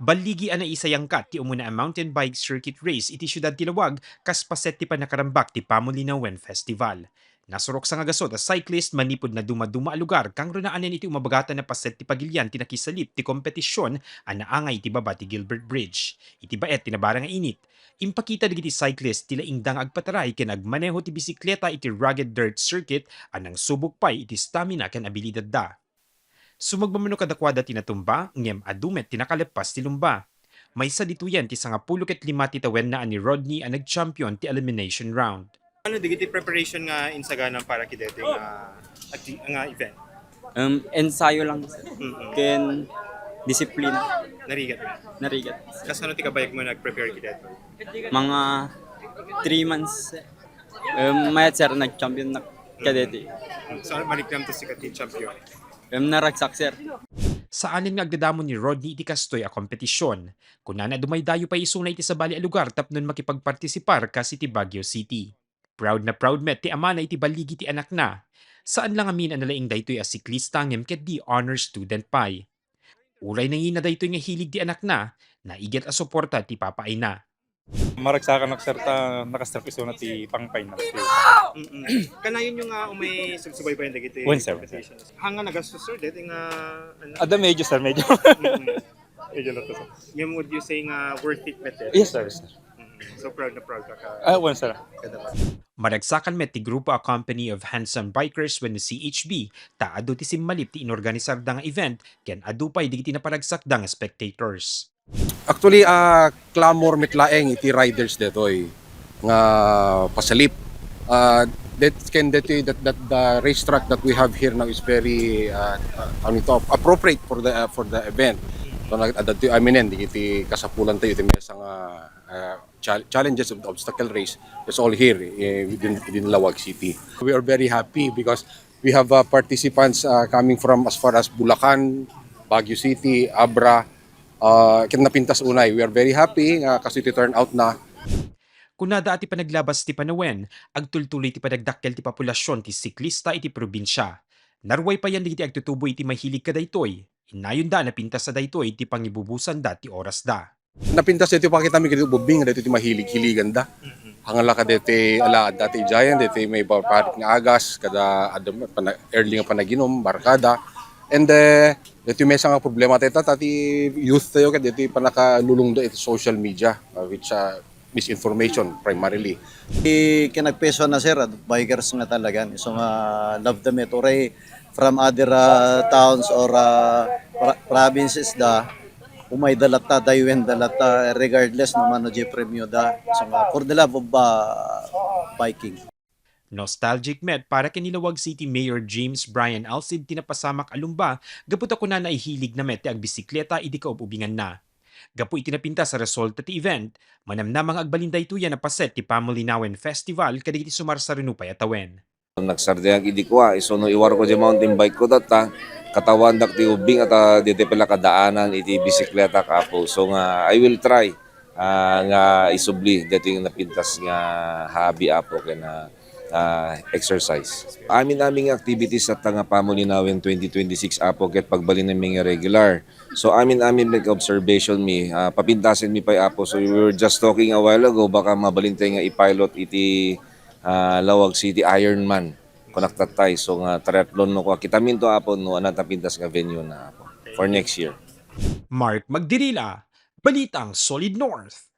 Baligi ana isayangkat ti Umuna Mountain Bike Circuit Race iti syudad ti Lawag kas paset ti panakarambak ti Pamulinawen Festival. Nasurok sa ngagasot a cyclist manipod na dumaduma a lugar kang runaanen iti umabagatan na paset ti pagilyan ti nakisalip ti kompetisyon a naangay ti baba ti Gilbert Bridge. Iti baet ti nabara nga init. Impakita digiti cyclist tila ingdang agpataray ken agmaneho ti bisikleta iti rugged dirt circuit anang subok pay iti stamina ken abilidad da. Sumagmamano kadakwada tinatumba, ngem adumet tinakalepas ti lumba. May sa dituyan ti 15 ti tawen na ni Rodney ang nag-champion ti elimination round. Ano digiti preparation nga insaganan para kidete nga event? Ensayo lang. Ken disiplina. Narigat. Kas ano ti kabayag mo nag-prepare kidete? Mga 3 months. Mayat sir nag-champion na kadete. So maliklam to si kati champion. Naragsak sir. Sa anin nga agdadamon ni Rodney iti kastoy a kompetisyon. Kunana dumaydayo pa isunay iti sa bali a lugar tapnon makipagpartisipar kasi ti Baguio City. Proud na proud met ti ama na iti baligi ti anak na. Saan lang amin ang nalaing daytoy a siklista ngem ket di honor student pay. Uray nangin na daytoy nga hilig ti anak na, naiget a suporta ti papaay na. Maragsakan nagserta nakasterpiso na ti pangpay na. Kanayon yung umay subsubay pa yung dagiti. When sir. Hanga nagastos sir dete nga ano? Ada medyo sir, medyo. Medyo na to sir. Yung would you say nga worth it met Yes sir, yes, sir. So proud na proud ka When sir. Maragsakan met ti grupo a company of handsome bikers when the CHB, taado ti simmalip ti inorganisar da nga event, ken adupay digiti na paragsak da nga spectators. Actually, clamor mitlaeng iti riders detoy nga pasalip. That the racetrack that we have here now is very appropriate for the event. So nagadato aminen digiti kasapulan tayo iti mesa nga challenges of the obstacle race. It's all here within Lawag City. We are very happy because we have participants coming from as far as Bulacan, Baguio City, Abra, kinapintas unay. We are very happy kasi ito turn out na. Kunada ati panaglabas ti Panawen, agtultuloy ti panagdakkel ti populasyon ti siklista iti probinsya. Naruay pa yan digiti agtutuboy ti mahilig ka daytoy. Inayon da napintas sa daytoy ti pangibubusan da ti oras da. Napintas dito pakita mi kiti ubing dito ti mahilig-hiligan da. Hangala ka dito ala dati giant dito may paparik nga agas kada early nga panaginom barkada. And dito may nga problema tayo tati youth tayo kada dito panakalulong da ito social media which misinformation primarily. Kinagpeso na sir, bikers nga talaga. So love them it. Oray from other towns or provinces da, umay dalata, daywen dalata, regardless no mano je premyo da. So for the love of biking. Nostalgic met para kinilawag City Mayor James Brian Alcid tinapasamak alumba, gapot ako na naihilig na met ti agbisikleta idi kaububingan na. Gapo itinapinta sa resulta ti event, manamnamang agbalinday tuya na paset ti Pamulinawen Festival kadagiti sumar sa renupay atawen. Nagsardiang idi ko iso no iwar ko di mountain bike ko data katawan dak ti ubing at dito pala kadaanan iti bisikleta kapo. So nga I will try nga isubli dito yung napintas nga hobby apo kena exercise. Aming activities at nga Pamulinawen 2026 apo ket pagbalin ng mga regular. So amin nag-observation mi, papintasin mi pa apo. So we were just talking a while ago, baka mabalintay nga i-pilot iti Lawag City Ironman. Konaktatay. So nga triathlon no ko. Kitamin to apo no anatapintas nga venue na apo for next year. Mark Magdirila, Balitang Solid North.